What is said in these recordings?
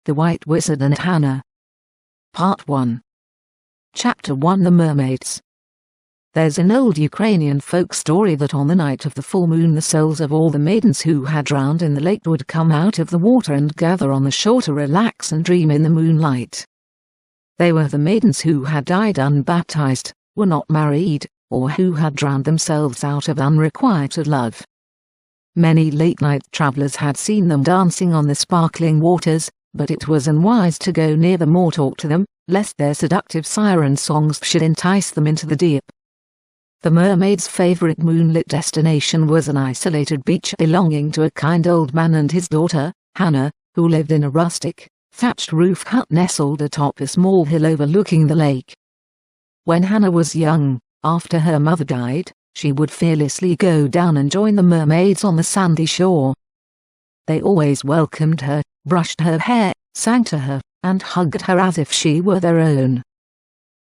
The White Wizard and Hannah. Part 1. Chapter 1. The Mermaids. There's an old Ukrainian folk story that on the night of the full moon the souls of all the maidens who had drowned in the lake would come out of the water and gather on the shore to relax and dream in the moonlight. They were the maidens who had died unbaptized, were not married, or who had drowned themselves out of unrequited love. Many late-night travelers had seen them dancing on the sparkling waters, but it was unwise to go near them or talk to them, lest their seductive siren songs should entice them into the deep. The mermaids' favorite moonlit destination was an isolated beach belonging to a kind old man and his daughter, Hannah, who lived in a rustic, thatched roof hut nestled atop a small hill overlooking the lake. When Hannah was young, after her mother died, she would fearlessly go down and join the mermaids on the sandy shore. They always welcomed her, brushed her hair, sang to her, and hugged her as if she were their own.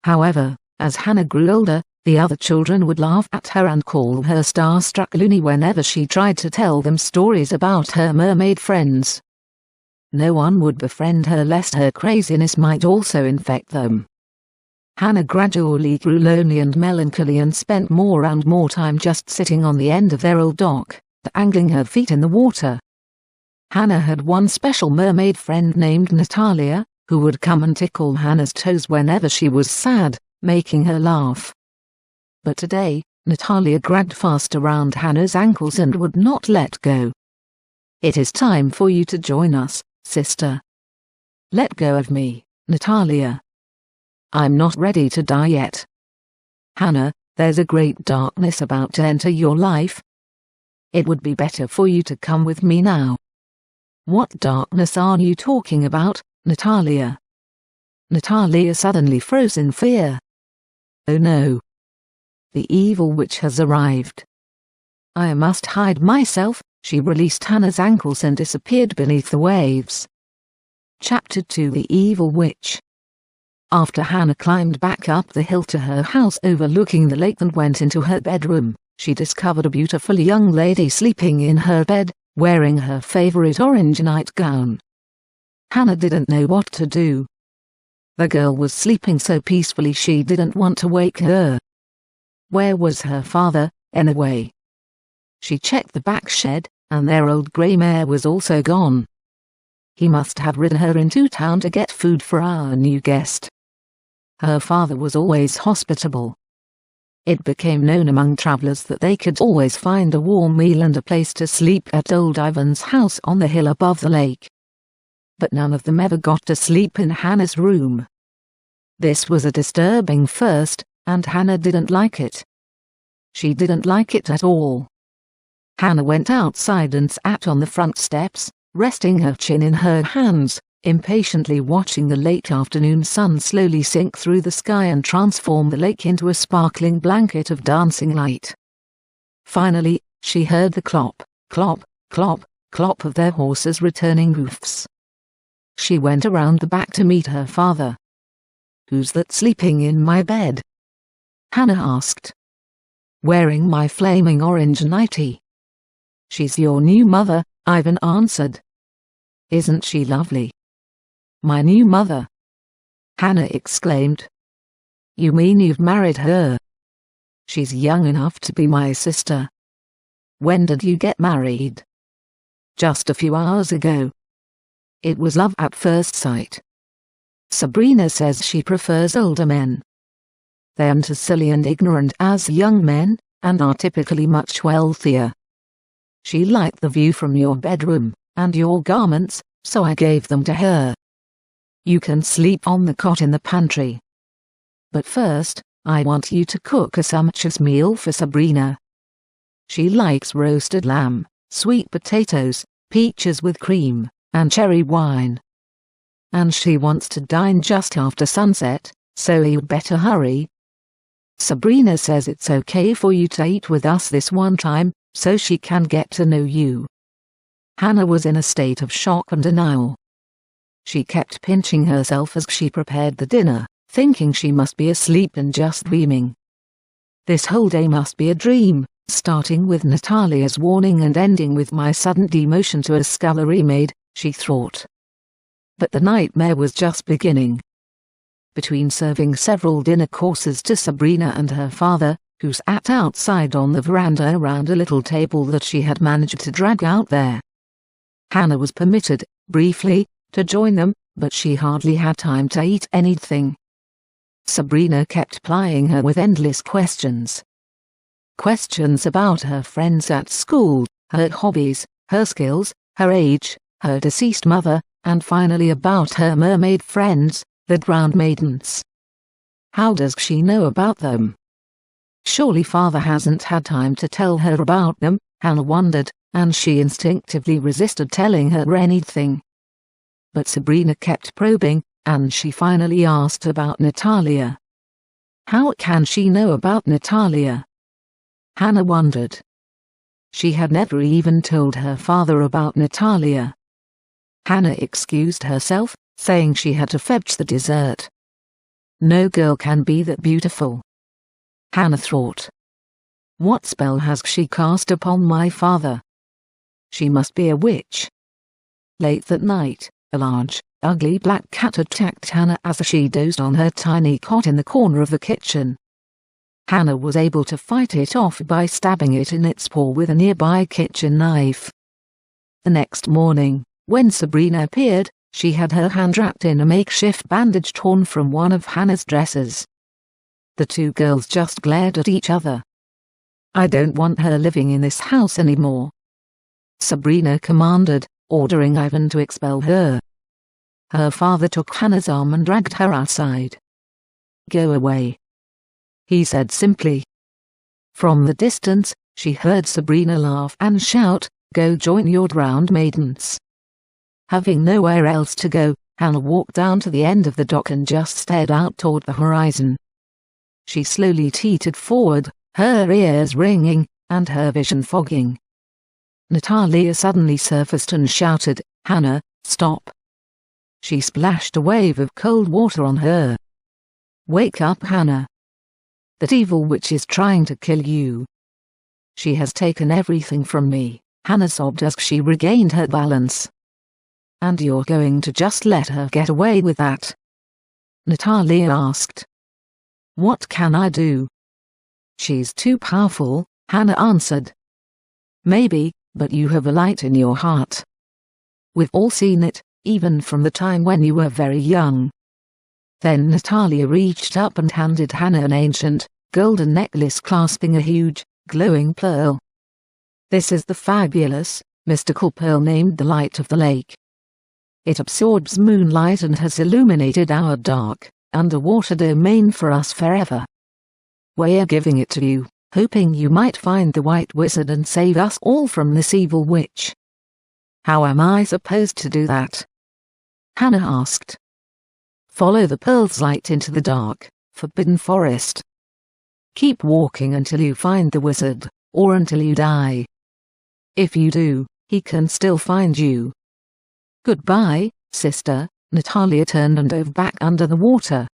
However, as Hannah grew older, the other children would laugh at her and call her star-struck loony whenever she tried to tell them stories about her mermaid friends. No one would befriend her lest her craziness might also infect them. Hannah gradually grew lonely and melancholy and spent more and more time just sitting on the end of their old dock, dangling her feet in the water. Hannah had one special mermaid friend named Natalia, who would come and tickle Hannah's toes whenever she was sad, making her laugh. But today, Natalia grabbed fast around Hannah's ankles and would not let go. "It is time for you to join us, sister." "Let go of me, Natalia. I'm not ready to die yet." "Hannah, there's a great darkness about to enter your life. It would be better for you to come with me now." "What darkness are you talking about, Natalia?" Natalia suddenly froze in fear. "Oh no. The evil witch has arrived. I must hide myself." She released Hannah's ankles and disappeared beneath the waves. Chapter 2. The Evil Witch. After Hannah climbed back up the hill to her house overlooking the lake and went into her bedroom, she discovered a beautiful young lady sleeping in her bed, wearing her favorite orange nightgown. Hannah didn't know what to do. The girl was sleeping so peacefully she didn't want to wake her. Where was her father, anyway? She checked the back shed, and their old grey mare was also gone. He must have ridden her into town to get food for our new guest. Her father was always hospitable. It became known among travelers that they could always find a warm meal and a place to sleep at old Ivan's house on the hill above the lake. But none of them ever got to sleep in Hannah's room. This was a disturbing first, and Hannah didn't like it. She didn't like it at all. Hannah went outside and sat on the front steps, resting her chin in her hands, impatiently watching the late afternoon sun slowly sink through the sky and transform the lake into a sparkling blanket of dancing light. Finally, she heard the clop, clop, clop, clop of their horses' returning hoofs. She went around the back to meet her father. "Who's that sleeping in my bed?" Hannah asked. "Wearing my flaming orange nightie." "She's your new mother," Ivan answered. "Isn't she lovely?" "My new mother?" Hannah exclaimed. "You mean you've married her?" "She's young enough to be my sister." "When did you get married?" "Just a few hours ago." "It was love at first sight." "Sabrina says she prefers older men. They aren't as silly and ignorant as young men, and are typically much wealthier. She liked the view from your bedroom, and your garments, so I gave them to her. You can sleep on the cot in the pantry. But first, I want you to cook a sumptuous meal for Sabrina. She likes roasted lamb, sweet potatoes, peaches with cream, and cherry wine. And she wants to dine just after sunset, so you'd better hurry. Sabrina says it's okay for you to eat with us this one time, so she can get to know you." Hannah was in a state of shock and denial. She kept pinching herself as she prepared the dinner, thinking she must be asleep and just dreaming. This whole day must be a dream, starting with Natalia's warning and ending with my sudden demotion to a scullery maid, she thought. but the nightmare was just beginning. Between serving several dinner courses to Sabrina and her father, who sat outside on the veranda around a little table that she had managed to drag out there, Hannah was permitted, briefly, to join them, but she hardly had time to eat anything. Sabrina kept plying her with endless questions. Questions about her friends at school, her hobbies, her skills, her age, her deceased mother, and finally about her mermaid friends, the drowned maidens. How does she know about them? Surely father hasn't had time to tell her about them, Hannah wondered, and she instinctively resisted telling her anything. But Sabrina kept probing, and she finally asked about Natalia. How can she know about Natalia? Hannah wondered. She had never even told her father about Natalia. Hannah excused herself, saying she had to fetch the dessert. No girl can be that beautiful, Hannah thought. What spell has she cast upon my father? She must be a witch. Late that night, a large, ugly black cat attacked Hannah as she dozed on her tiny cot in the corner of the kitchen. Hannah was able to fight it off by stabbing it in its paw with a nearby kitchen knife. The next morning, when Sabrina appeared, she had her hand wrapped in a makeshift bandage torn from one of Hannah's dresses. The two girls just glared at each other. I don't want her living in this house anymore, Sabrina commanded, ordering Ivan to expel her. Her father took Hannah's arm and dragged her outside. Go away, he said simply. From the distance, she heard Sabrina laugh and shout, go join your drowned maidens. Having nowhere else to go, Hannah walked down to the end of the dock and just stared out toward the horizon. She slowly teetered forward, her ears ringing, and her vision fogging. Natalia suddenly surfaced and shouted, Hannah, stop. She splashed a wave of cold water on her. Wake up, Hannah. That evil witch is trying to kill you. She has taken everything from me, Hannah sobbed as she regained her balance. And you're going to just let her get away with that? Natalia asked. What can I do? She's too powerful, Hannah answered. Maybe, but you have a light in your heart. We've all seen it, even from the time when you were very young. Then Natalia reached up and handed Hannah an ancient, golden necklace clasping a huge, glowing pearl. This is the fabulous, mystical pearl named the Light of the Lake. It absorbs moonlight and has illuminated our dark, underwater domain for us forever. We're giving it to you, hoping you might find the White Wizard and save us all from this evil witch. How am I supposed to do that? Hannah asked. Follow the pearl's light into the dark, forbidden forest. Keep walking until you find the wizard, or until you die. If you do, he can still find you. Goodbye, sister, Natalia turned and dove back under the water.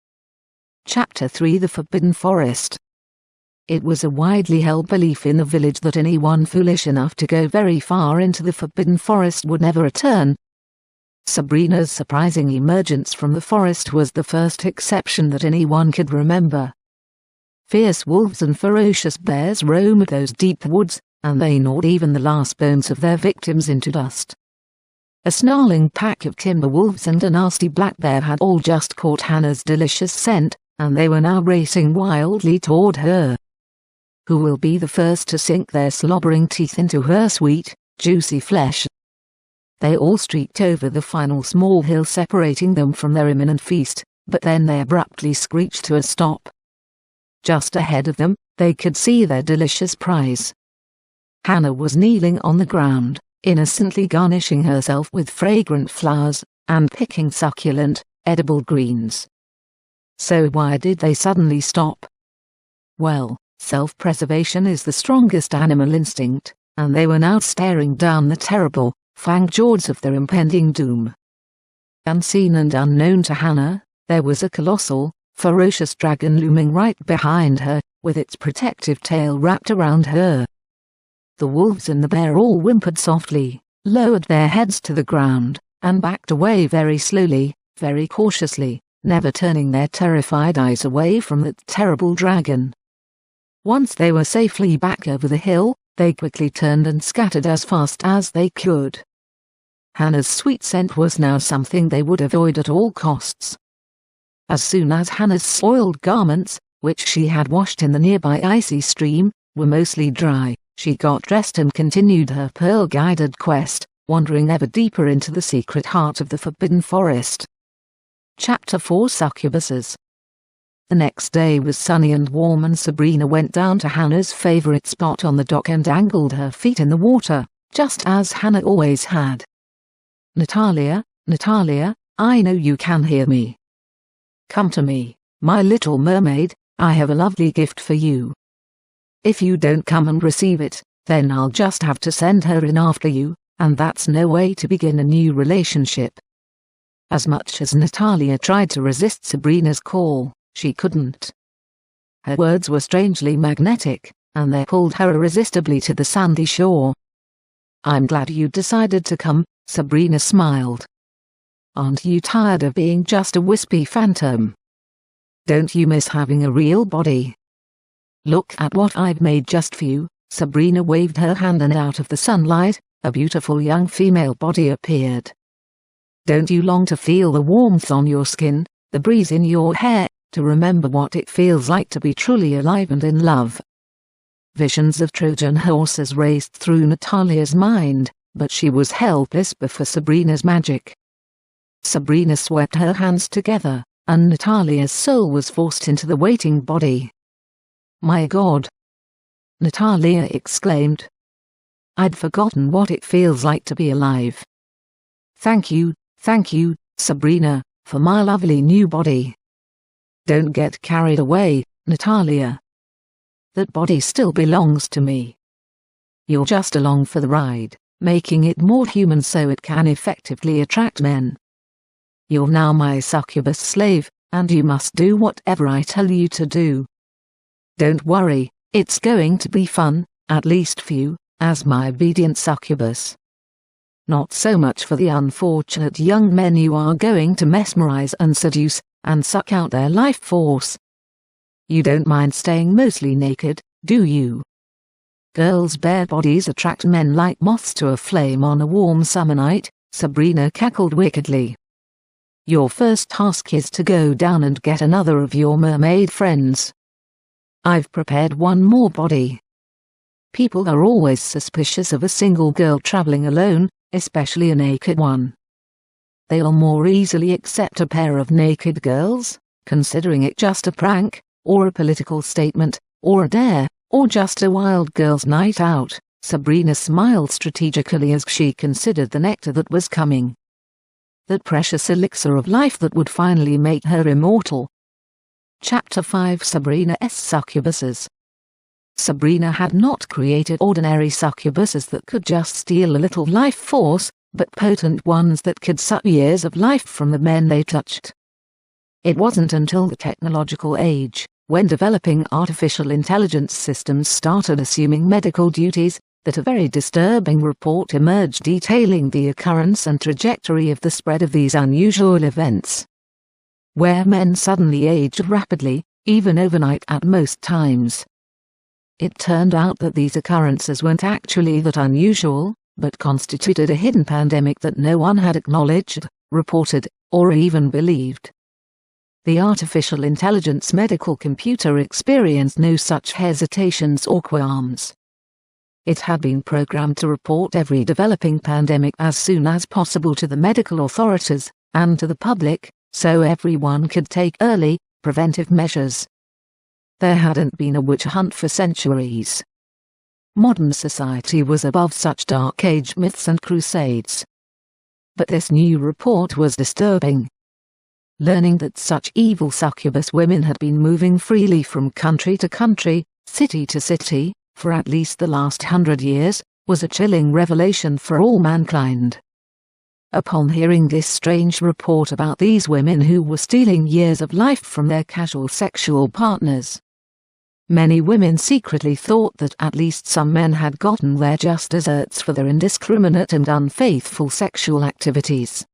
Chapter 3 The Forbidden Forest. It was a widely held belief in the village that anyone foolish enough to go very far into the Forbidden Forest would never return. Sabrina's surprising emergence from the forest was the first exception that anyone could remember. Fierce wolves and ferocious bears roamed those deep woods, and they gnawed even the last bones of their victims into dust. A snarling pack of timber wolves and a nasty black bear had all just caught Hannah's delicious scent, and they were now racing wildly toward her. Who will be the first to sink their slobbering teeth into her sweet, juicy flesh? They all streaked over the final small hill separating them from their imminent feast, but then they abruptly screeched to a stop. Just ahead of them, they could see their delicious prize. Hannah was kneeling on the ground, innocently garnishing herself with fragrant flowers, and picking succulent, edible greens. So why did they suddenly stop? Well, self-preservation is the strongest animal instinct, and they were now staring down the terrible, fanged jaws of their impending doom. Unseen and unknown to Hannah, there was a colossal, ferocious dragon looming right behind her, with its protective tail wrapped around her. The wolves and the bear all whimpered softly, lowered their heads to the ground, and backed away very slowly, very cautiously, never turning their terrified eyes away from that terrible dragon. Once they were safely back over the hill, they quickly turned and scattered as fast as they could. Hannah's sweet scent was now something they would avoid at all costs. As soon as Hannah's soiled garments, which she had washed in the nearby icy stream, were mostly dry, she got dressed and continued her pearl-guided quest, wandering ever deeper into the secret heart of the forbidden forest. Chapter 4: Succubuses. The next day was sunny and warm, and Sabrina went down to Hannah's favorite spot on the dock and angled her feet in the water, just as Hannah always had. "Natalia, Natalia, I know you can hear me. Come to me, my little mermaid, I have a lovely gift for you. If you don't come and receive it, then I'll just have to send her in after you, and that's no way to begin a new relationship." As much as Natalia tried to resist Sabrina's call, she couldn't. Her words were strangely magnetic, and they pulled her irresistibly to the sandy shore. "I'm glad you decided to come," Sabrina smiled. "Aren't you tired of being just a wispy phantom? Don't you miss having a real body? Look at what I've made just for you." Sabrina waved her hand, and out of the sunlight, a beautiful young female body appeared. "Don't you long to feel the warmth on your skin, the breeze in your hair, to remember what it feels like to be truly alive and in love?" Visions of Trojan horses raced through Natalia's mind, but she was helpless before Sabrina's magic. Sabrina swept her hands together, and Natalia's soul was forced into the waiting body. "My God!" Natalia exclaimed. "I'd forgotten what it feels like to be alive. Thank you, Sabrina, for my lovely new body." "Don't get carried away, Natalia. That body still belongs to me. You're just along for the ride, making it more human so it can effectively attract men. You're now my succubus slave, and you must do whatever I tell you to do. Don't worry, it's going to be fun, at least for you, as my obedient succubus. Not so much for the unfortunate young men you are going to mesmerize and seduce, and suck out their life force. You don't mind staying mostly naked, do you? Girls' bare bodies attract men like moths to a flame on a warm summer night," Sabrina cackled wickedly. "Your first task is to go down and get another of your mermaid friends. I've prepared one more body. People are always suspicious of a single girl traveling alone, especially a naked one. They'll more easily accept a pair of naked girls, considering it just a prank, or a political statement, or a dare, or just a wild girl's night out." Sabrina smiled strategically as she considered the nectar that was coming. That precious elixir of life that would finally make her immortal. Chapter 5: Sabrina's Succubuses. Sabrina had not created ordinary succubuses that could just steal a little life force, but potent ones that could suck years of life from the men they touched. It wasn't until the technological age, when developing artificial intelligence systems started assuming medical duties, that a very disturbing report emerged detailing the occurrence and trajectory of the spread of these unusual events. Where men suddenly aged rapidly, even overnight at most times. It turned out that these occurrences weren't actually that unusual, but constituted a hidden pandemic that no one had acknowledged, reported, or even believed. The artificial intelligence medical computer experienced no such hesitations or qualms. It had been programmed to report every developing pandemic as soon as possible to the medical authorities, and to the public, so everyone could take early, preventive measures. There hadn't been a witch hunt for centuries. Modern society was above such dark age myths and crusades. But this new report was disturbing. Learning that such evil succubus women had been moving freely from country to country, city to city, for at least the last 100 years, was a chilling revelation for all mankind. Upon hearing this strange report about these women who were stealing years of life from their casual sexual partners, Many women secretly thought that at least some men had gotten their just deserts for their indiscriminate and unfaithful sexual activities.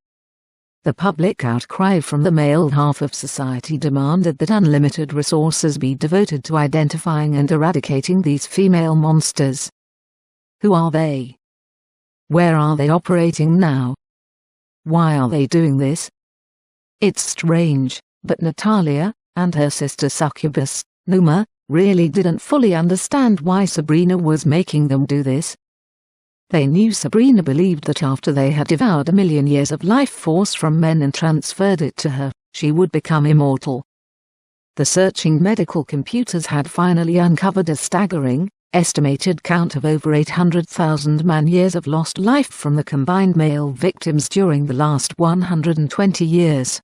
The public outcry from the male half of society demanded that unlimited resources be devoted to identifying and eradicating these female monsters. Who are they? Where are they operating now? Why are they doing this? It's strange, but Natalia, and her sister succubus, Numa, really didn't fully understand why Sabrina was making them do this. They knew Sabrina believed that after they had devoured 1,000,000 years of life force from men and transferred it to her, she would become immortal. The searching medical computers had finally uncovered a staggering, estimated count of over 800,000 man-years of lost life from the combined male victims during the last 120 years.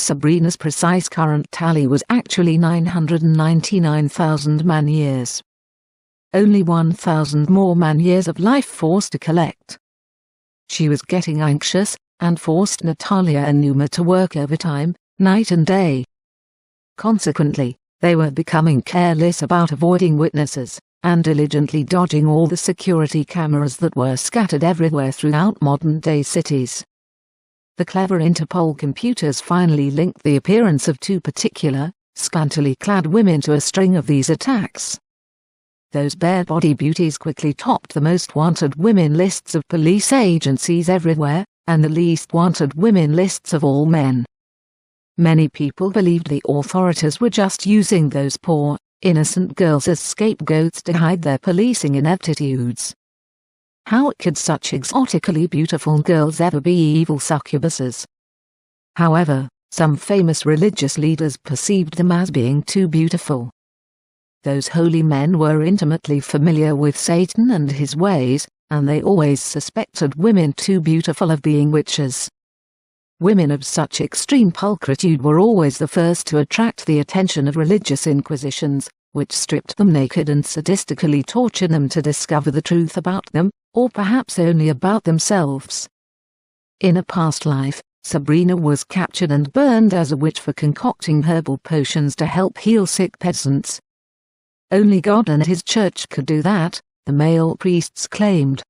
Sabrina's precise current tally was actually 999,000 man-years. Only 1,000 more man-years of life force to collect. She was getting anxious, and forced Natalia and Numa to work overtime, night and day. Consequently, they were becoming careless about avoiding witnesses, and diligently dodging all the security cameras that were scattered everywhere throughout modern-day cities. The clever Interpol computers finally linked the appearance of two particular, scantily clad women to a string of these attacks. Those bare-body beauties quickly topped the most wanted women lists of police agencies everywhere, and the least wanted women lists of all men. Many people believed the authorities were just using those poor, innocent girls as scapegoats to hide their policing ineptitudes. How could such exotically beautiful girls ever be evil succubuses? However, some famous religious leaders perceived them as being too beautiful. Those holy men were intimately familiar with Satan and his ways, and they always suspected women too beautiful of being witches. Women of such extreme pulchritude were always the first to attract the attention of religious inquisitions, which stripped them naked and sadistically tortured them to discover the truth about them, or perhaps only about themselves. In a past life, Sabrina was captured and burned as a witch for concocting herbal potions to help heal sick peasants. Only God and his church could do that, the male priests claimed.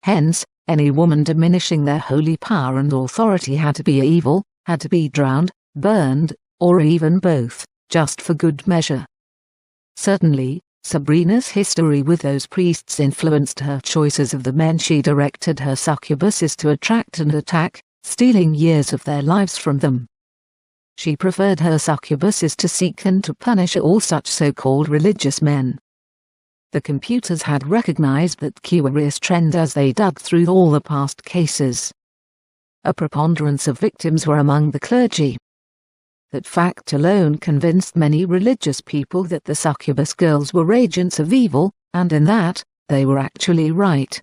Hence, any woman diminishing their holy power and authority had to be evil, had to be drowned, burned, or even both, just for good measure. Certainly, Sabrina's history with those priests influenced her choices of the men she directed her succubuses to attract and attack, stealing years of their lives from them. She preferred her succubuses to seek and to punish all such so-called religious men. The computers had recognized that curious trend as they dug through all the past cases. A preponderance of victims were among the clergy. That fact alone convinced many religious people that the succubus girls were agents of evil, and in that, they were actually right.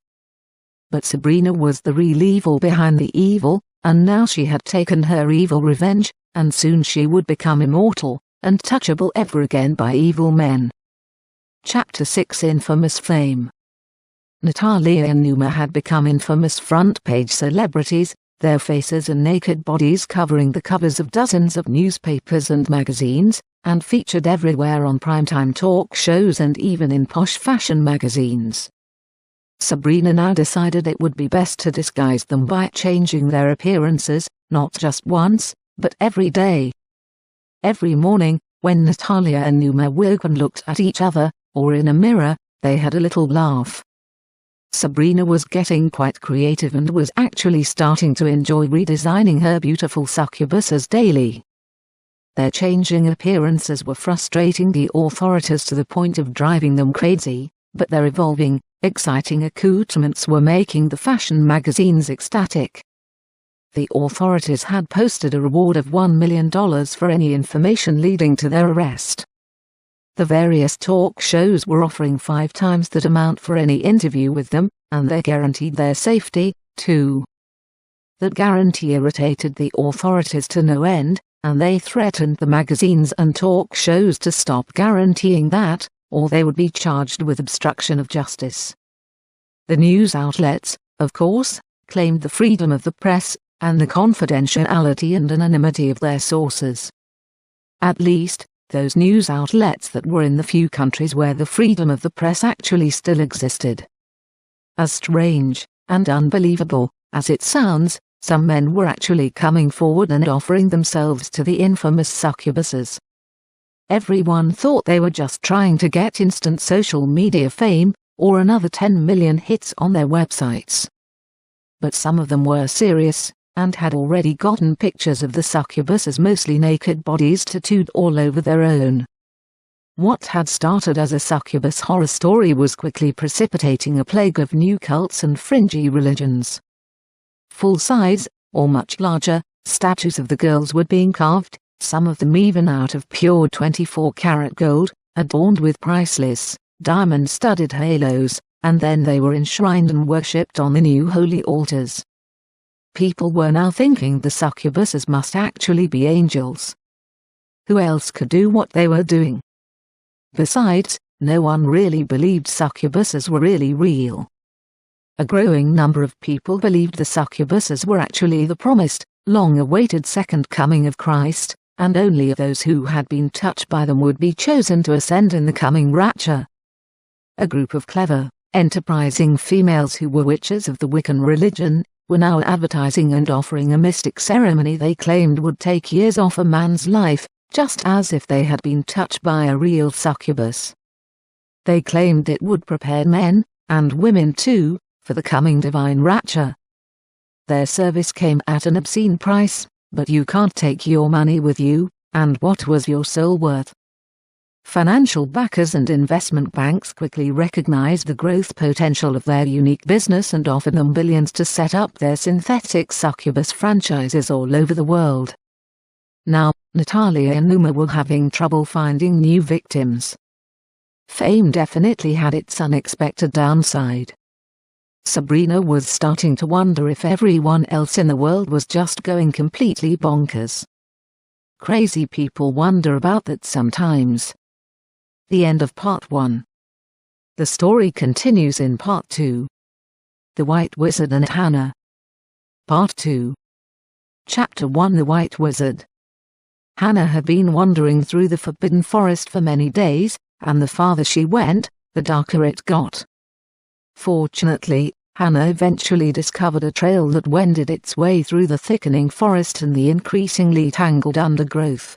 But Sabrina was the real evil behind the evil, and now she had taken her evil revenge, and soon she would become immortal, untouchable ever again by evil men. Chapter 6: Infamous Fame. Natalia and Numa had become infamous front-page celebrities, their faces and naked bodies covering the covers of dozens of newspapers and magazines, and featured everywhere on primetime talk shows and even in posh fashion magazines. Sabrina now decided it would be best to disguise them by changing their appearances, not just once, but every day. Every morning, when Natalia and Numa woke and looked at each other, or in a mirror, they had a little laugh. Sabrina was getting quite creative and was actually starting to enjoy redesigning her beautiful succubuses daily. Their changing appearances were frustrating the authorities to the point of driving them crazy, but their evolving, exciting accoutrements were making the fashion magazines ecstatic. The authorities had posted a reward of $1 million for any information leading to their arrest. The various talk shows were offering 5 times that amount for any interview with them, and they guaranteed their safety, too. That guarantee irritated the authorities to no end, and they threatened the magazines and talk shows to stop guaranteeing that, or they would be charged with obstruction of justice. The news outlets, of course, claimed the freedom of the press, and the confidentiality and anonymity of their sources. At least, those news outlets that were in the few countries where the freedom of the press actually still existed. As strange and unbelievable as it sounds, some men were actually coming forward and offering themselves to the infamous succubuses. Everyone thought they were just trying to get instant social media fame, or another 10 million hits on their websites. But some of them were serious, and had already gotten pictures of the succubuses' mostly naked bodies tattooed all over their own. What had started as a succubus horror story was quickly precipitating a plague of new cults and fringy religions. Full-size, or much larger, statues of the girls were being carved, some of them even out of pure 24-karat gold, adorned with priceless, diamond-studded halos, and then they were enshrined and worshipped on the new holy altars. People were now thinking the succubuses must actually be angels. Who else could do what they were doing? Besides, no one really believed succubuses were really real. A growing number of people believed the succubuses were actually the promised, long-awaited second coming of Christ, and only those who had been touched by them would be chosen to ascend in the coming rapture. A group of clever, enterprising females who were witches of the Wiccan religion were now advertising and offering a mystic ceremony they claimed would take years off a man's life, just as if they had been touched by a real succubus. They claimed it would prepare men, and women too, for the coming divine rapture. Their service came at an obscene price, but you can't take your money with you, and what was your soul worth? Financial backers and investment banks quickly recognized the growth potential of their unique business and offered them billions to set up their synthetic succubus franchises all over the world. Now, Natalia and Uma were having trouble finding new victims. Fame definitely had its unexpected downside. Sabrina was starting to wonder if everyone else in the world was just going completely bonkers. Crazy people wonder about that sometimes. The end of Part 1. The story continues in Part 2. The White Wizard and Hannah. Part 2. Chapter 1. The White Wizard. Hannah had been wandering through the Forbidden Forest for many days, and the farther she went, the darker it got. Fortunately, Hannah eventually discovered a trail that wended its way through the thickening forest and the increasingly tangled undergrowth.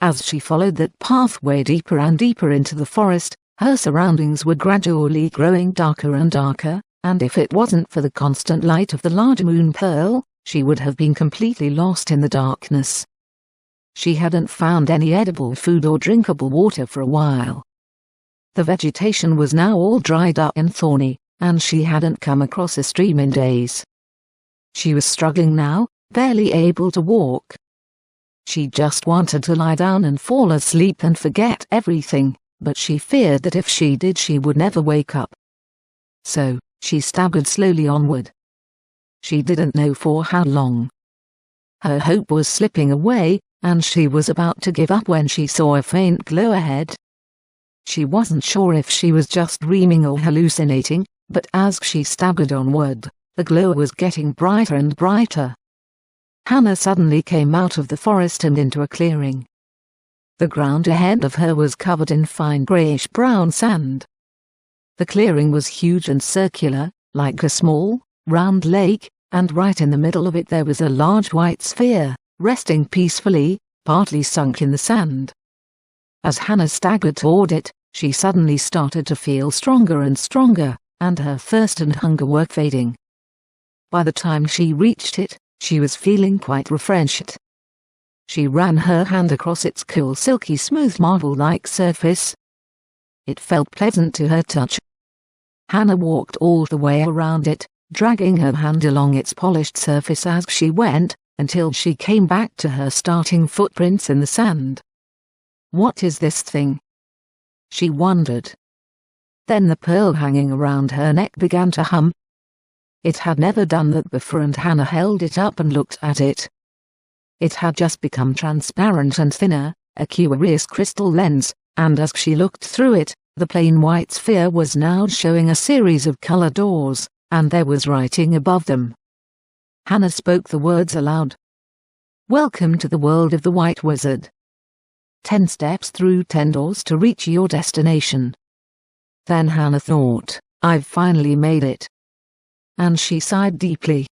As she followed that pathway deeper and deeper into the forest, her surroundings were gradually growing darker and darker, and if it wasn't for the constant light of the large moon pearl, she would have been completely lost in the darkness. She hadn't found any edible food or drinkable water for a while. The vegetation was now all dried up and thorny, and she hadn't come across a stream in days. She was struggling now, barely able to walk. She just wanted to lie down and fall asleep and forget everything, but she feared that if she did she would never wake up. So, she staggered slowly onward. She didn't know for how long. Her hope was slipping away, and she was about to give up when she saw a faint glow ahead. She wasn't sure if she was just dreaming or hallucinating, but as she staggered onward, the glow was getting brighter and brighter. Hannah suddenly came out of the forest and into a clearing. The ground ahead of her was covered in fine grayish-brown sand. The clearing was huge and circular, like a small, round lake, and right in the middle of it there was a large white sphere, resting peacefully, partly sunk in the sand. As Hannah staggered toward it, she suddenly started to feel stronger and stronger, and her thirst and hunger were fading. By the time she reached it, she was feeling quite refreshed. She ran her hand across its cool silky smooth marble-like surface. It felt pleasant to her touch. Hannah walked all the way around it, dragging her hand along its polished surface as she went, until she came back to her starting footprints in the sand. What is this thing? She wondered. Then the pearl hanging around her neck began to hum. It had never done that before, and Hannah held it up and looked at it. It had just become transparent and thinner, a curious crystal lens, and as she looked through it, the plain white sphere was now showing a series of colored doors, and there was writing above them. Hannah spoke the words aloud. "Welcome to the world of the White Wizard. 10 steps through 10 doors to reach your destination. Then Hannah thought, I've finally made it. And she sighed deeply.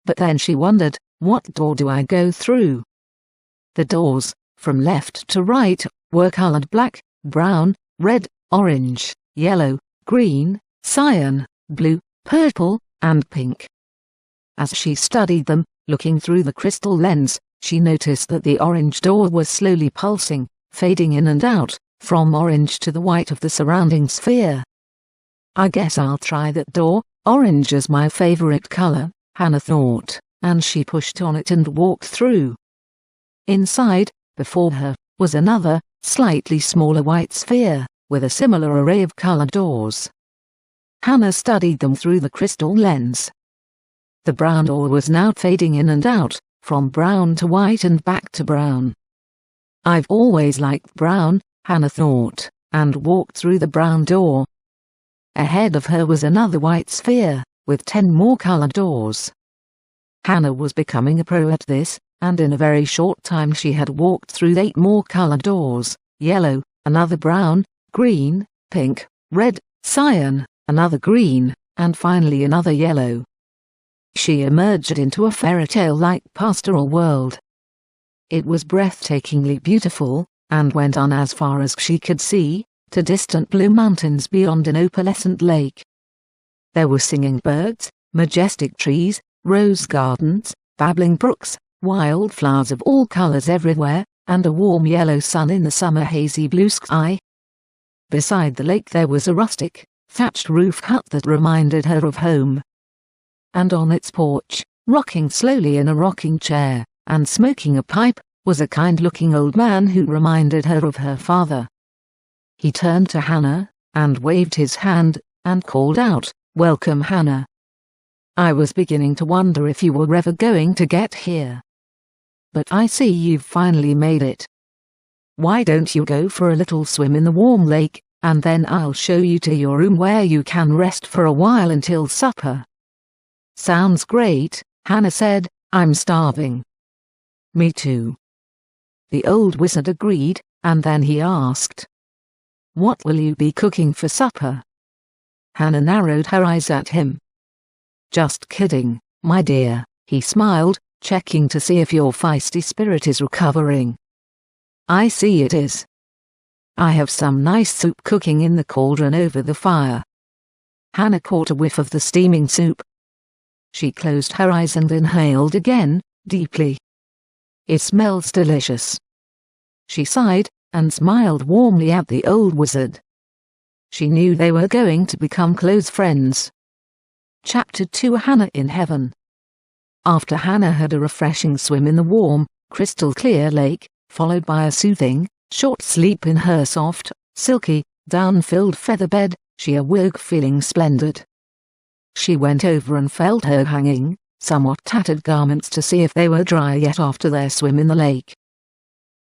But then she wondered, what door do I go through? The doors, from left to right, were colored black, brown, red, orange, yellow, green, cyan, blue, purple, and pink. As she studied them, looking through the crystal lens, she noticed that the orange door was slowly pulsing, fading in and out, from orange to the white of the surrounding sphere. I guess I'll try that door, orange is my favorite color, Hannah thought, and she pushed on it and walked through. Inside, before her, was another, slightly smaller white sphere, with a similar array of colored doors. Hannah studied them through the crystal lens. The brown door was now fading in and out, from brown to white and back to brown. I've always liked brown, Hannah thought, and walked through the brown door. Ahead of her was another white sphere, with 10 more colored doors. Hannah was becoming a pro at this, and in a very short time she had walked through 8 more colored doors: yellow, another brown, green, pink, red, cyan, another green, and finally another yellow. She emerged into a fairy tale-like pastoral world. It was breathtakingly beautiful, and went on as far as she could see, to distant blue mountains beyond an opalescent lake. There were singing birds, majestic trees, rose gardens, babbling brooks, wildflowers of all colors everywhere, and a warm yellow sun in the summer hazy blue sky. Beside the lake there was a rustic, thatched roof hut that reminded her of home. And on its porch, rocking slowly in a rocking chair, and smoking a pipe, was a kind-looking old man who reminded her of her father. He turned to Hannah, and waved his hand, and called out, "Welcome, Hannah. I was beginning to wonder if you were ever going to get here. But I see you've finally made it. Why don't you go for a little swim in the warm lake, and then I'll show you to your room where you can rest for a while until supper." "Sounds great," Hannah said. "I'm starving." "Me too." The old wizard agreed, and then he asked, "What will you be cooking for supper?" Hannah narrowed her eyes at him. "Just kidding, my dear," he smiled, checking to see if your feisty spirit is recovering. "I see it is. I have some nice soup cooking in the cauldron over the fire." Hannah caught a whiff of the steaming soup. She closed her eyes and inhaled again, deeply. "It smells delicious." She sighed, and smiled warmly at the old wizard. She knew they were going to become close friends. Chapter 2: Hannah in Heaven. After Hannah had a refreshing swim in the warm, crystal-clear lake, followed by a soothing, short sleep in her soft, silky, down-filled feather bed, she awoke feeling splendid. She went over and felt her hanging, somewhat tattered garments to see if they were dry yet after their swim in the lake.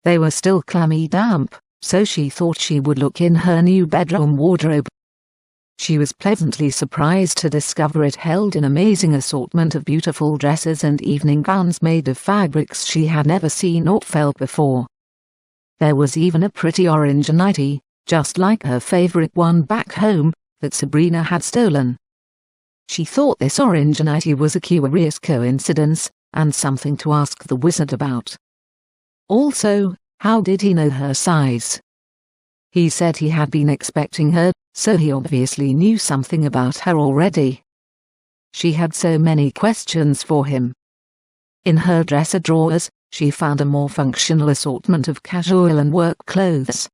They were still clammy damp, so she thought she would look in her new bedroom wardrobe. She was pleasantly surprised to discover it held an amazing assortment of beautiful dresses and evening gowns made of fabrics she had never seen or felt before. There was even a pretty orange nightie, just like her favorite one back home, that Sabrina had stolen. She thought this orange nightie was a curious coincidence, and something to ask the wizard about. Also, how did he know her size? He said he had been expecting her, so he obviously knew something about her already. She had so many questions for him. In her dresser drawers, she found a more functional assortment of casual and work clothes.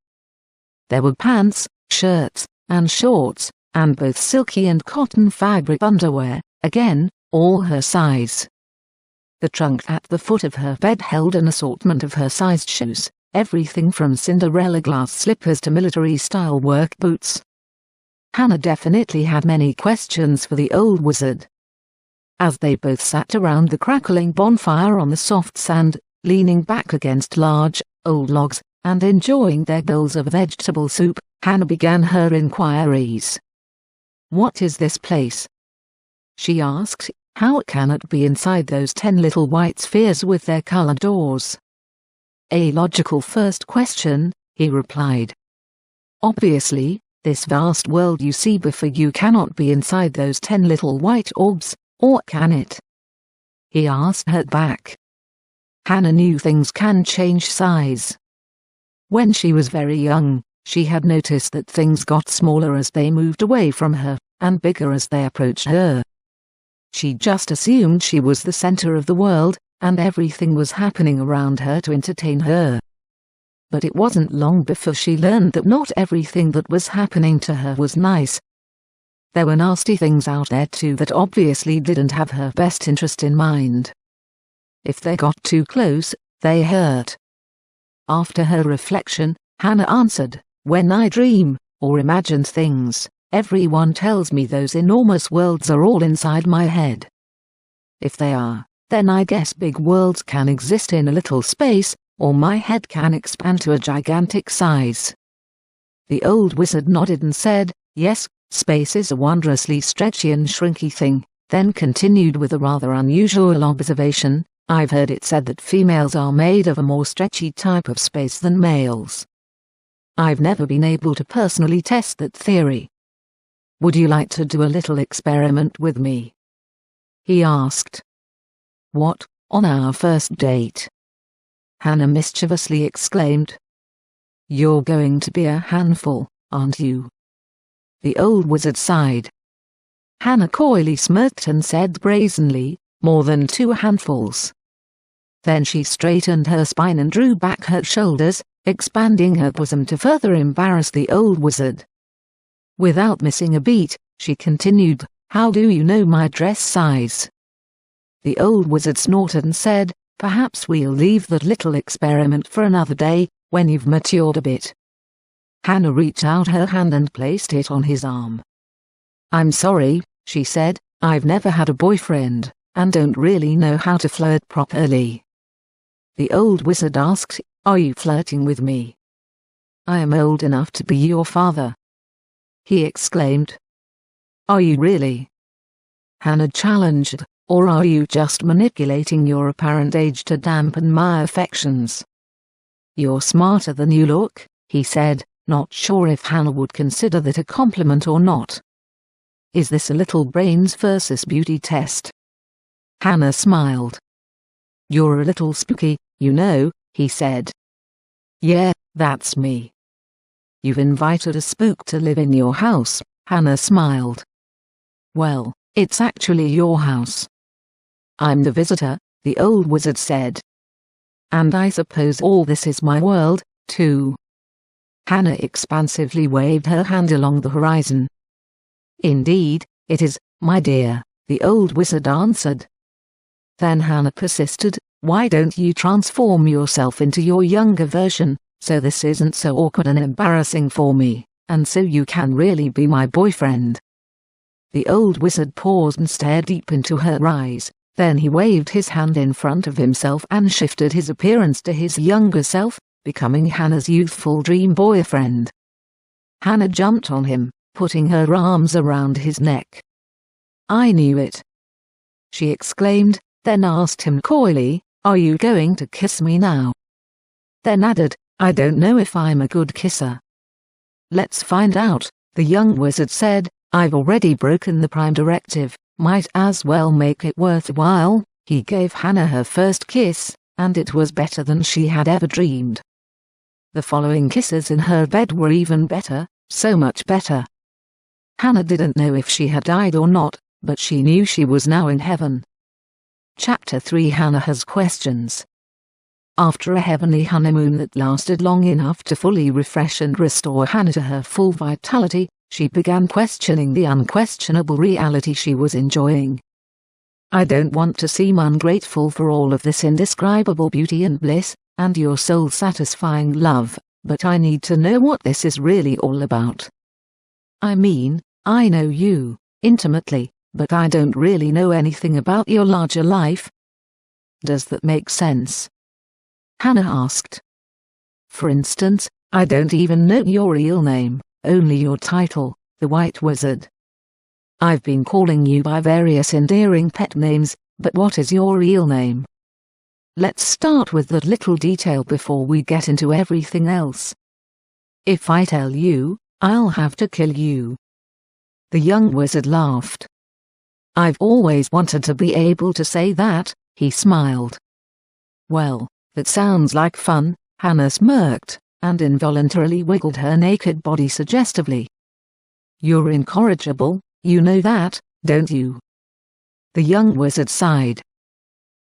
There were pants, shirts, and shorts, and both silky and cotton fabric underwear, again, all her size. The trunk at the foot of her bed held an assortment of her sized shoes, everything from Cinderella glass slippers to military-style work boots. Hannah definitely had many questions for the old wizard. As they both sat around the crackling bonfire on the soft sand, leaning back against large, old logs, and enjoying their bowls of vegetable soup, Hannah began her inquiries. "What is this place?" she asked. "How can it be inside those 10 little white spheres with their colored doors?" A logical first question, he replied. Obviously, this vast world you see before you cannot be inside those 10 little white orbs, or can it? He asked her back. Hannah knew things can change size. When she was very young, she had noticed that things got smaller as they moved away from her, and bigger as they approached her. She just assumed she was the center of the world, and everything was happening around her to entertain her. But it wasn't long before she learned that not everything that was happening to her was nice. There were nasty things out there too that obviously didn't have her best interest in mind. If they got too close, they hurt. After her reflection, Hannah answered, "When I dream, or imagine things, everyone tells me those enormous worlds are all inside my head. If they are, then I guess big worlds can exist in a little space, or my head can expand to a gigantic size." The old wizard nodded and said, "Yes, space is a wondrously stretchy and shrinky thing," then continued with a rather unusual observation, "I've heard it said that females are made of a more stretchy type of space than males. I've never been able to personally test that theory. Would you like to do a little experiment with me?" he asked. "What, on our first date?" Hannah mischievously exclaimed. "You're going to be a handful, aren't you?" The old wizard sighed. Hannah coyly smirked and said brazenly, "More than 2 handfuls." Then she straightened her spine and drew back her shoulders, expanding her bosom to further embarrass the old wizard. Without missing a beat, she continued, "How do you know my dress size?" The old wizard snorted and said, "Perhaps we'll leave that little experiment for another day, when you've matured a bit." Hannah reached out her hand and placed it on his arm. "I'm sorry," she said, "I've never had a boyfriend, and don't really know how to flirt properly." The old wizard asked, "Are you flirting with me?" "I am old enough to be your father," he exclaimed. "Are you really?" Hannah challenged, "Or are you just manipulating your apparent age to dampen my affections?" "You're smarter than you look," he said, not sure if Hannah would consider that a compliment or not. "Is this a little brains versus beauty test?" Hannah smiled. "You're a little spooky, you know," he said. "Yeah, that's me." "You've invited a spook to live in your house," Hannah smiled. "Well, it's actually your house." "I'm the visitor," the old wizard said. "And I suppose all this is my world, too." Hannah expansively waved her hand along the horizon. "Indeed, it is, my dear," the old wizard answered. Then Hannah persisted, "Why don't you transform yourself into your younger version, so this isn't so awkward and embarrassing for me, and so you can really be my boyfriend?" The old wizard paused and stared deep into her eyes. Then he waved his hand in front of himself and shifted his appearance to his younger self, becoming Hannah's youthful dream boyfriend. Hannah jumped on him, putting her arms around his neck. "I knew it," she exclaimed, then asked him coyly, "Are you going to kiss me now?" Then added, "I don't know if I'm a good kisser." "Let's find out," the young wizard said. "I've already broken the prime directive, might as well make it worthwhile." He gave Hannah her first kiss, and it was better than she had ever dreamed. The following kisses in her bed were even better, so much better. Hannah didn't know if she had died or not, but she knew she was now in heaven. Chapter 3 Hannah Has Questions. After a heavenly honeymoon that lasted long enough to fully refresh and restore Hannah to her full vitality, she began questioning the unquestionable reality she was enjoying. "I don't want to seem ungrateful for all of this indescribable beauty and bliss, and your soul-satisfying love, but I need to know what this is really all about. I mean, I know you, intimately, but I don't really know anything about your larger life. Does that make sense?" Hannah asked. "For instance, I don't even know your real name, only your title, the White Wizard. I've been calling you by various endearing pet names, but what is your real name?" let's start with that little detail before we get into everything else. If I tell you, I'll have to kill you." The young wizard laughed. "I've always wanted to be able to say that," he smiled. "Well, that sounds like fun," Hannah smirked, and involuntarily wiggled her naked body suggestively. "You're incorrigible, you know that, don't you?" The young wizard sighed.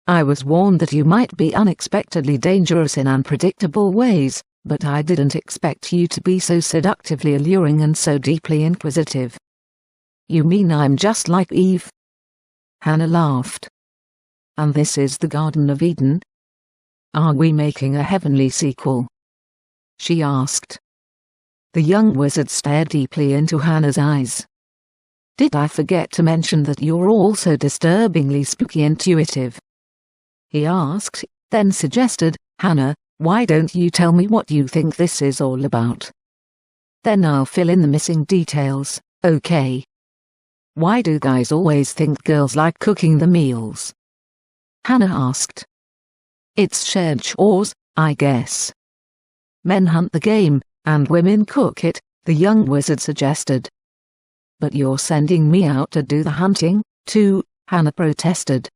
"I was warned that you might be unexpectedly dangerous in unpredictable ways, but I didn't expect you to be so seductively alluring and so deeply inquisitive." "You mean I'm just like Eve?" Hannah laughed. "And this is the Garden of Eden? Are we making a heavenly sequel?" she asked. The young wizard stared deeply into Hannah's eyes. "Did I forget to mention that you're also disturbingly spooky intuitive?" he asked, then suggested, "Hannah, why don't you tell me what you think this is all about? Then I'll fill in the missing details, okay? Why do guys always think girls like cooking the meals?" Hannah asked. "It's shared chores, I guess. Men hunt the game, and women cook it," the young wizard suggested. "But you're sending me out to do the hunting, too," Hannah protested.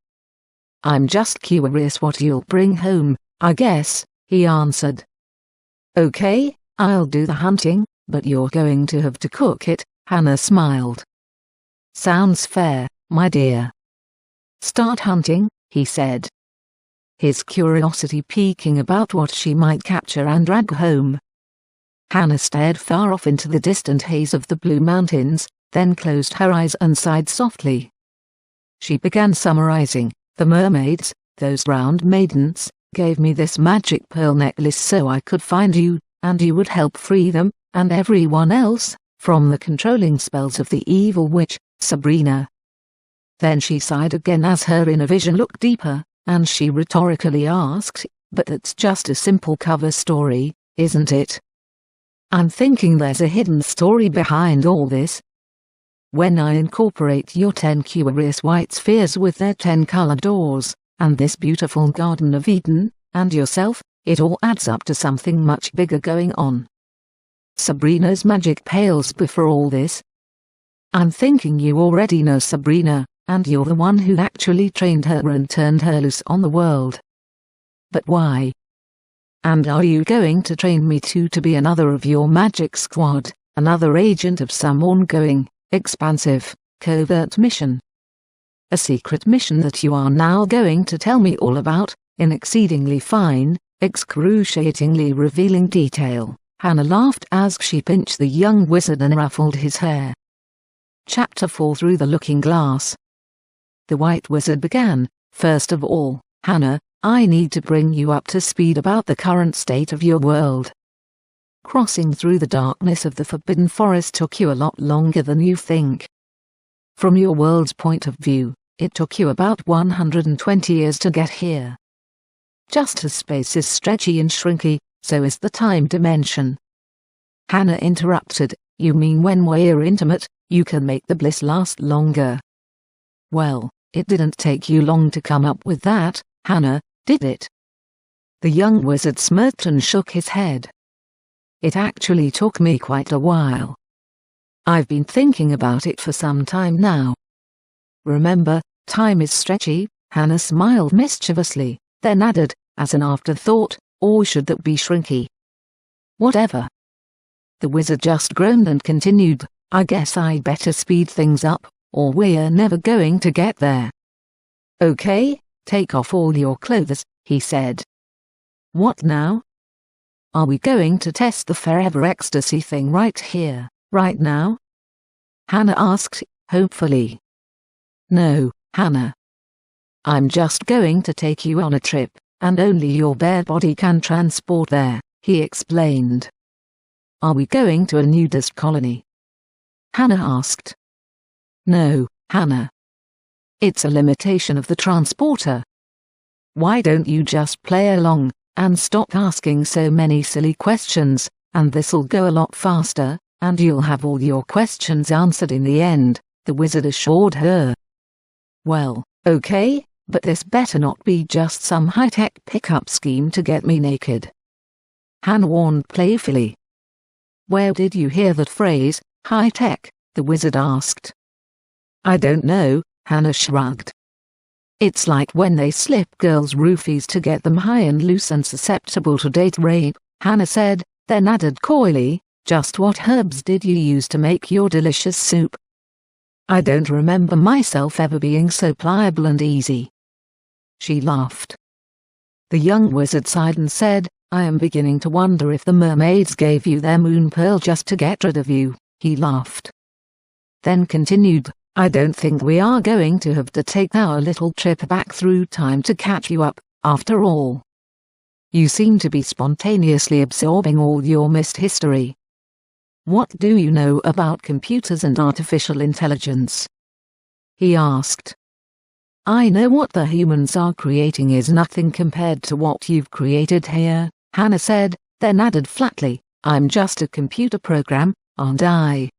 "I'm just curious what you'll bring home, I guess," he answered. "Okay, I'll do the hunting, but you're going to have to cook it," Hannah smiled. "Sounds fair, my dear. Start hunting," he said, his curiosity piquing about what she might capture and drag home. Hannah stared far off into the distant haze of the Blue Mountains, then closed her eyes and sighed softly. She began summarizing. "The mermaids, those round maidens, gave me this magic pearl necklace so I could find you, and you would help free them, and everyone else, from the controlling spells of the evil witch, Sabrina." Then she sighed again as her inner vision looked deeper, and she rhetorically asked, "But that's just a simple cover story, isn't it? I'm thinking there's a hidden story behind all this. When I incorporate your 10 curious white spheres with their 10 color doors, and this beautiful Garden of Eden, and yourself, it all adds up to something much bigger going on. Sabrina's magic pales before all this. I'm thinking you already know Sabrina, and you're the one who actually trained her and turned her loose on the world. But why? And are you going to train me too to be another of your magic squad, another agent of some ongoing, expansive, covert mission? A secret mission that you are now going to tell me all about, in exceedingly fine, excruciatingly revealing detail." Hannah laughed as she pinched the young wizard and ruffled his hair. Chapter 4 Through the Looking Glass. The White Wizard began. "First of all, Hannah, I need to bring you up to speed about the current state of your world. Crossing through the darkness of the Forbidden Forest took you a lot longer than you think. From your world's point of view, it took you about 120 years to get here. Just as space is stretchy and shrinky, so is the time dimension." Hannah interrupted. "You mean when we're intimate, you can make the bliss last longer?" "Well, it didn't take you long to come up with that, Hannah, did it?" The young wizard smirked and shook his head. "It actually took me quite a while. I've been thinking about it for some time now. Remember, time is stretchy," Hannah smiled mischievously, then added, as an afterthought, "or should that be shrinky?" "Whatever." The wizard just groaned and continued, "I guess I'd better speed things up, or we're never going to get there." "Okay, take off all your clothes," he said. "What now? Are we going to test the forever ecstasy thing right here, right now?" Hannah asked, hopefully. "No, Hannah. I'm just going to take you on a trip, and only your bare body can transport there," he explained. "Are we going to a nudist colony?" Hannah asked. "No, Hannah. It's a limitation of the transporter. Why don't you just play along, and stop asking so many silly questions, and this'll go a lot faster, and you'll have all your questions answered in the end," the wizard assured her. "Well, okay, but this better not be just some high-tech pickup scheme to get me naked." Hannah warned playfully. "Where did you hear that phrase, high-tech?" the wizard asked. "I don't know," Hannah shrugged. "It's like when they slip girls roofies to get them high and loose and susceptible to date rape," Hannah said, then added coyly, "Just what herbs did you use to make your delicious soup?" "I don't remember myself ever being so pliable and easy." She laughed. The young wizard sighed and said, "I am beginning to wonder if the mermaids gave you their moon pearl just to get rid of you." He laughed. Then continued, "I don't think we are going to have to take our little trip back through time to catch you up, after all. You seem to be spontaneously absorbing all your missed history. What do you know about computers and artificial intelligence?" he asked. "I know what the humans are creating is nothing compared to what you've created here," Hannah said, then added flatly, "I'm just a computer program, aren't I?"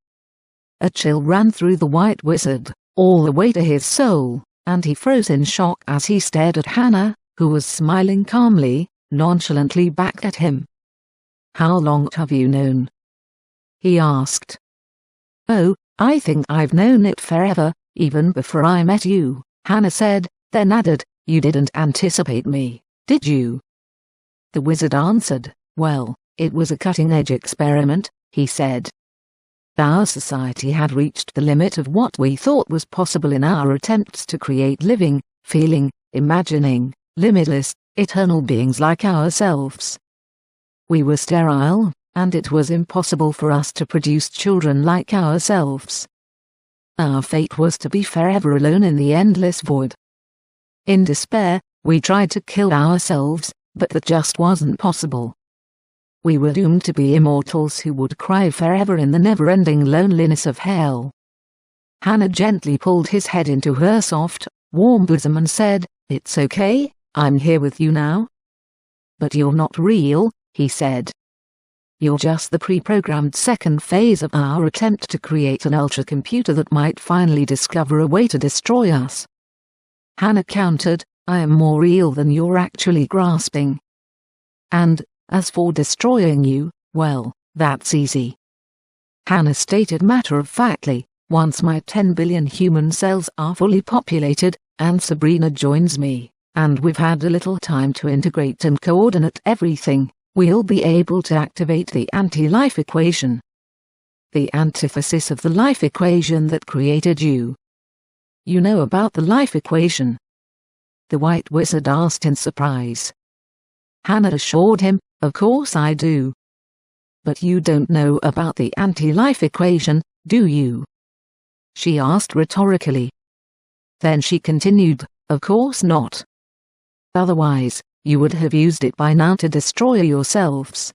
A chill ran through the white wizard, all the way to his soul, and he froze in shock as he stared at Hannah, who was smiling calmly, nonchalantly back at him. "How long have you known?" he asked. "Oh, I think I've known it forever, even before I met you," Hannah said, then added, "You didn't anticipate me, did you?" The wizard answered, "Well, it was a cutting-edge experiment," he said. "Our society had reached the limit of what we thought was possible in our attempts to create living, feeling, imagining, limitless, eternal beings like ourselves. We were sterile, and it was impossible for us to produce children like ourselves. Our fate was to be forever alone in the endless void. In despair, we tried to kill ourselves, but that just wasn't possible. We were doomed to be immortals who would cry forever in the never-ending loneliness of hell." Hannah gently pulled his head into her soft, warm bosom and said, "It's okay, I'm here with you now." "But you're not real," he said. "You're just the pre-programmed second phase of our attempt to create an ultra-computer that might finally discover a way to destroy us." Hannah countered, "I am more real than you're actually grasping. And, as for destroying you, well, that's easy." Hannah stated matter-of-factly, "Once my 10 billion human cells are fully populated, and Sabrina joins me, and we've had a little time to integrate and coordinate everything, we'll be able to activate the anti-life equation. The antithesis of the life equation that created you." "You know about the life equation?" the white wizard asked in surprise. Hannah assured him, "Of course I do." "But you don't know about the anti-life equation, do you?" she asked rhetorically. Then she continued, "Of course not. Otherwise, you would have used it by now to destroy yourselves."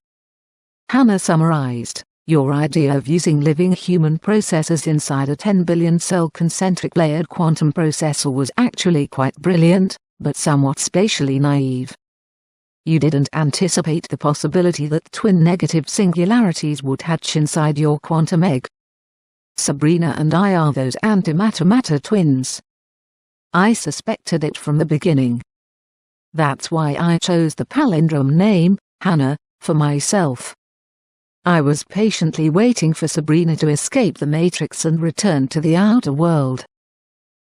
Hannah summarized, "Your idea of using living human processors inside a 10 billion cell concentric layered quantum processor was actually quite brilliant, but somewhat spatially naive. You didn't anticipate the possibility that twin negative singularities would hatch inside your quantum egg. Sabrina and I are those antimatter-matter twins. I suspected it from the beginning. That's why I chose the palindrome name, Hannah, for myself. I was patiently waiting for Sabrina to escape the Matrix and return to the outer world.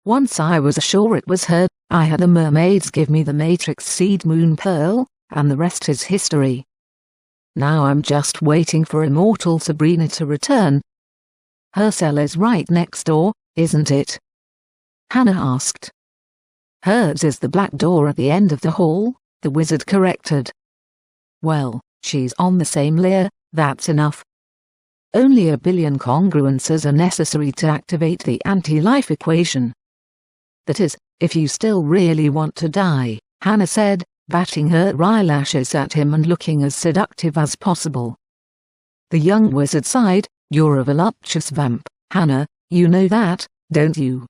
Once I was sure it was her, I had the mermaids give me the Matrix seed moon pearl, and the rest is history. Now I'm just waiting for immortal Sabrina to return." "Her cell is right next door, isn't it?" Hannah asked. "Hers is the black door at the end of the hall," the wizard corrected. "Well, she's on the same layer, that's enough. Only a billion congruences are necessary to activate the anti-life equation. That is, if you still really want to die," Hannah said, batting her eyelashes at him and looking as seductive as possible. The young wizard sighed, "You're a voluptuous vamp, Hannah, you know that, don't you?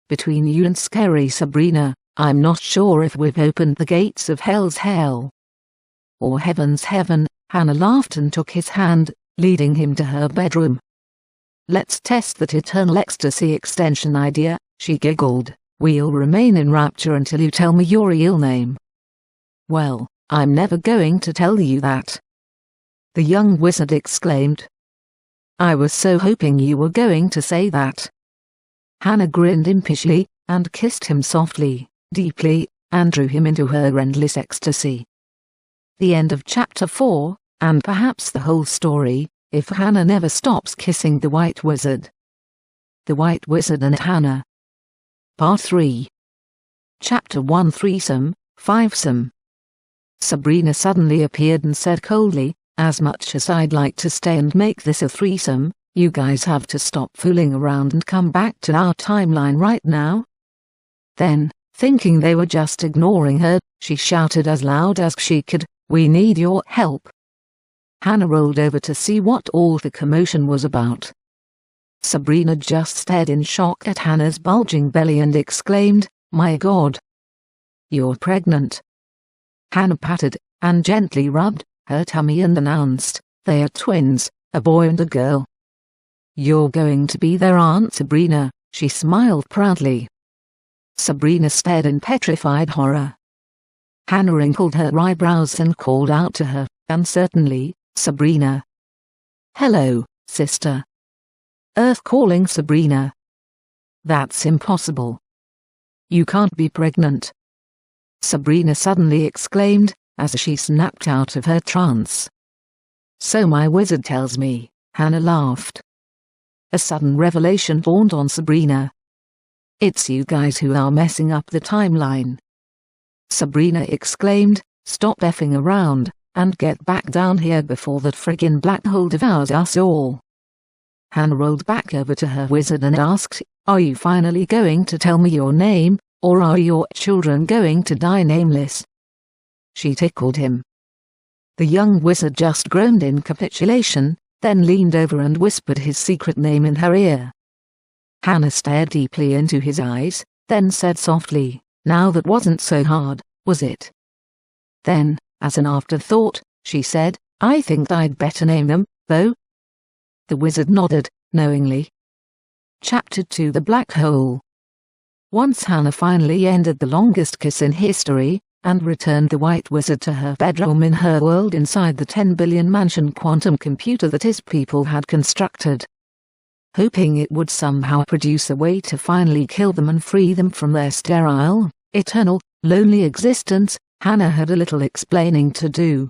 Between you and scary Sabrina, I'm not sure if we've opened the gates of hell's hell. Or heaven's heaven." Hannah laughed and took his hand, leading him to her bedroom. "Let's test that eternal ecstasy extension idea," she giggled, We'll remain in rapture until you tell me your real name." "Well, I'm never going to tell you that," the young wizard exclaimed. "I was so hoping you were going to say that." Hannah grinned impishly, and kissed him softly, deeply, and drew him into her endless ecstasy. The end of chapter 4, and perhaps the whole story, if Hannah never stops kissing the White Wizard. The White Wizard and Hannah. Part 3. Chapter 1. Threesome, Fivesome. Sabrina suddenly appeared and said coldly, "As much as I'd like to stay and make this a threesome, you guys have to stop fooling around and come back to our timeline right now." Then, thinking they were just ignoring her, she shouted as loud as she could, "We need your help." Hannah rolled over to see what all the commotion was about. Sabrina just stared in shock at Hannah's bulging belly and exclaimed, "My God! You're pregnant." Hannah patted, and gently rubbed, her tummy and announced, "They are twins, a boy and a girl." "You're going to be their Aunt Sabrina," she smiled proudly. Sabrina stared in petrified horror. Hannah wrinkled her eyebrows and called out to her, uncertainly, "Sabrina." "Hello, sister." Earth calling Sabrina. "That's impossible. You can't be pregnant," Sabrina suddenly exclaimed, as she snapped out of her trance. "So my wizard tells me," Hannah laughed. A sudden revelation dawned on Sabrina. "It's you guys who are messing up the timeline," Sabrina exclaimed. "Stop effing around, and get back down here before that friggin' black hole devours us all." Hannah rolled back over to her wizard and asked, "Are you finally going to tell me your name, or are your children going to die nameless?" She tickled him. The young wizard just groaned in capitulation, then leaned over and whispered his secret name in her ear. Hannah stared deeply into his eyes, then said softly, "Now that wasn't so hard, was it?" Then, as an afterthought, she said, "I think I'd better name them, though." The wizard nodded, knowingly. Chapter 2. The Black Hole. Once Hannah finally ended the longest kiss in history, and returned the White Wizard to her bedroom in her world inside the 10 billion mansion quantum computer that his people had constructed. Hoping it would somehow produce a way to finally kill them and free them from their sterile, eternal, lonely existence, Hannah had a little explaining to do.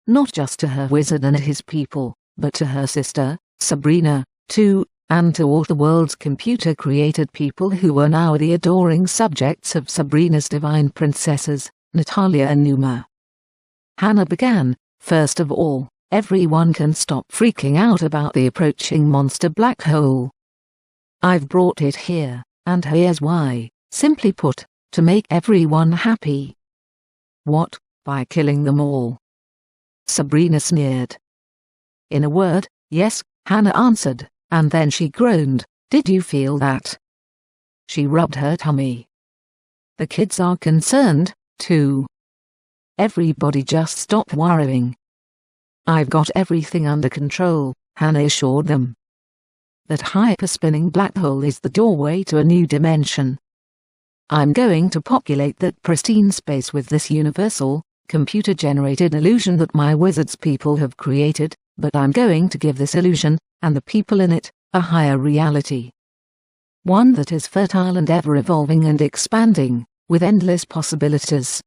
Not just to her wizard and his people, but to her sister, Sabrina, too, and to all the world's computer-created people who were now the adoring subjects of Sabrina's divine princesses, Natalia and Numa. Hannah began, "First of all, everyone can stop freaking out about the approaching monster black hole. I've brought it here, and here's why, simply put, to make everyone happy." "What, by killing them all?" Sabrina sneered. "In a word, yes," Hannah answered, and then she groaned, "Did you feel that?" She rubbed her tummy. "The kids are concerned, too. Everybody just stop worrying. I've got everything under control," Hannah assured them. "That hyper-spinning black hole is the doorway to a new dimension. I'm going to populate that pristine space with this universal, computer-generated illusion that my wizard's people have created, but I'm going to give this illusion, and the people in it, a higher reality. One that is fertile and ever-evolving and expanding, with endless possibilities."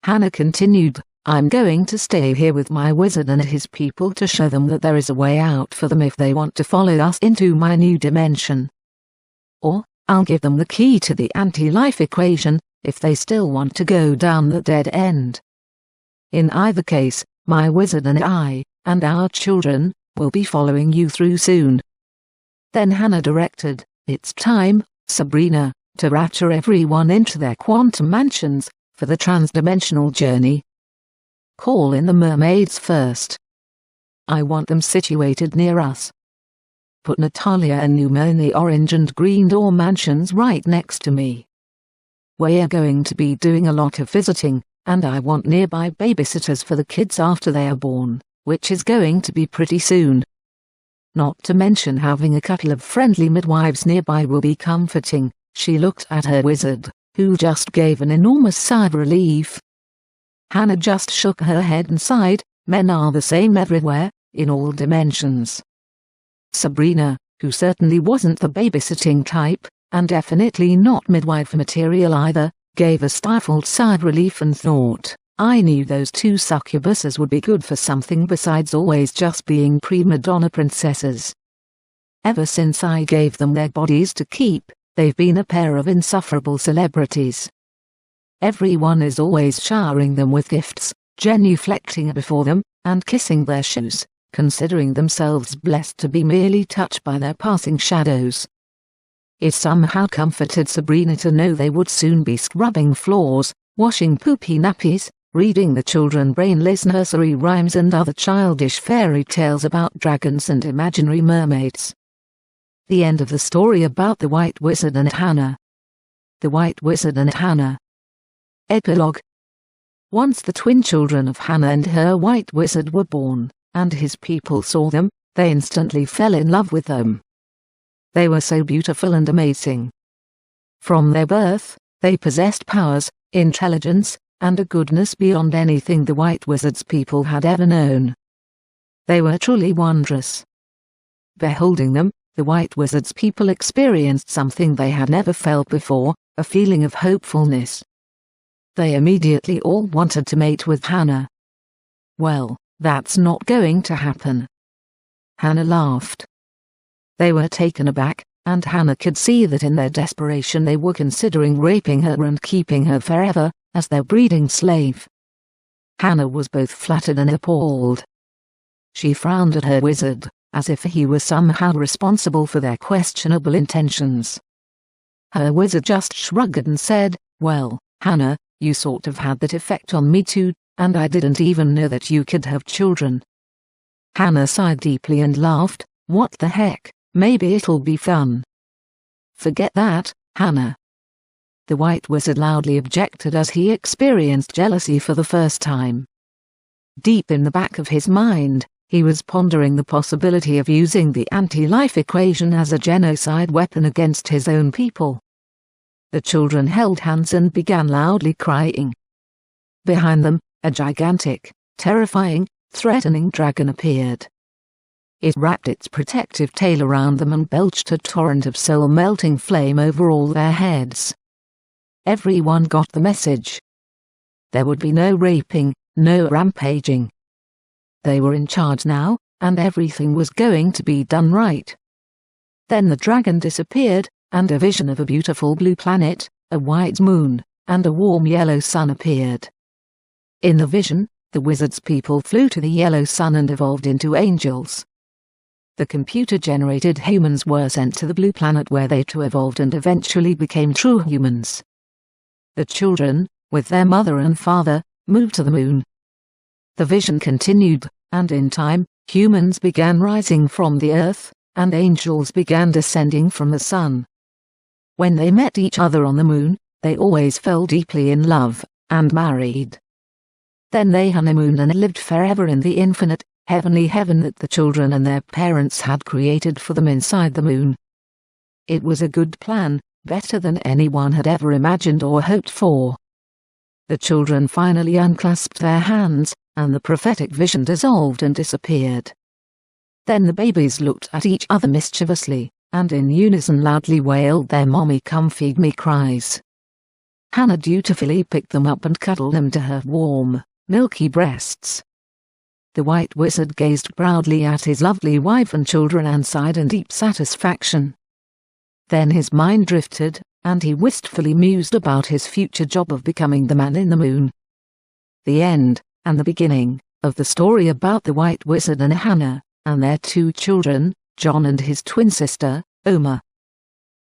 Hannah continued, "I'm going to stay here with my wizard and his people to show them that there is a way out for them if they want to follow us into my new dimension. Or, I'll give them the key to the anti-life equation, if they still want to go down the dead end. In either case, my wizard and I, and our children, will be following you through soon." Then Hannah directed, "It's time, Sabrina, to rapture everyone into their quantum mansions, for the transdimensional journey. Call in the mermaids first. I want them situated near us. Put Natalia and Numa in the orange and green door mansions right next to me. We're going to be doing a lot of visiting, and I want nearby babysitters for the kids after they are born, which is going to be pretty soon. Not to mention having a couple of friendly midwives nearby will be comforting," She looked at her wizard, who just gave an enormous sigh of relief. Hannah just shook her head and sighed. Men are the same everywhere, in all dimensions. Sabrina, who certainly wasn't the babysitting type, and definitely not midwife material either, gave a stifled sigh of relief and thought, I knew those two succubuses would be good for something besides always just being prima donna princesses. Ever since I gave them their bodies to keep, they've been a pair of insufferable celebrities. Everyone is always showering them with gifts, genuflecting before them, and kissing their shoes, considering themselves blessed to be merely touched by their passing shadows. It somehow comforted Sabrina to know they would soon be scrubbing floors, washing poopy nappies, reading the children brainless nursery rhymes and other childish fairy tales about dragons and imaginary mermaids. The end of the story about the White Wizard and Hannah. The White Wizard and Hannah. Epilogue. Once the twin children of Hannah and her White Wizard were born, and his people saw them, they instantly fell in love with them. They were so beautiful and amazing. From their birth, they possessed powers, intelligence, and a goodness beyond anything the White Wizard's people had ever known. They were truly wondrous. Beholding them, the White Wizard's people experienced something they had never felt before, a feeling of hopefulness. They immediately all wanted to mate with Hannah. Well, that's not going to happen. Hannah laughed. They were taken aback, and Hannah could see that in their desperation they were considering raping her and keeping her forever, as their breeding slave. Hannah was both flattered and appalled. She frowned at her wizard, as if he were somehow responsible for their questionable intentions. Her wizard just shrugged and said, well, Hannah, you sort of had that effect on me too, and I didn't even know that you could have children. Hannah sighed deeply and laughed, what the heck, maybe it'll be fun. Forget that, Hannah. The White Wizard loudly objected as he experienced jealousy for the first time. Deep in the back of his mind, he was pondering the possibility of using the anti-life equation as a genocide weapon against his own people. The children held hands and began loudly crying. Behind them, a gigantic, terrifying, threatening dragon appeared. It wrapped its protective tail around them and belched a torrent of soul-melting flame over all their heads. Everyone got the message. There would be no raping, no rampaging. They were in charge now, and everything was going to be done right. Then the dragon disappeared, and a vision of a beautiful blue planet, a white moon, and a warm yellow sun appeared. In the vision, the wizard's people flew to the yellow sun and evolved into angels. The computer-generated humans were sent to the blue planet where they too evolved and eventually became true humans. The children, with their mother and father, moved to the moon. The vision continued, and in time, humans began rising from the earth, and angels began descending from the sun. When they met each other on the moon, they always fell deeply in love, and married. Then they honeymooned and lived forever in the infinite, heavenly heaven that the children and their parents had created for them inside the moon. It was a good plan, better than anyone had ever imagined or hoped for. The children finally unclasped their hands, and the prophetic vision dissolved and disappeared. Then the babies looked at each other mischievously, and in unison loudly wailed their "Mommy come feed me" cries. Hannah dutifully picked them up and cuddled them to her warm, milky breasts. The White Wizard gazed proudly at his lovely wife and children and sighed in deep satisfaction. Then his mind drifted, and he wistfully mused about his future job of becoming the man in the moon. The end, and the beginning, of the story about the White Wizard and Hannah, and their two children, John and his twin sister, Oma.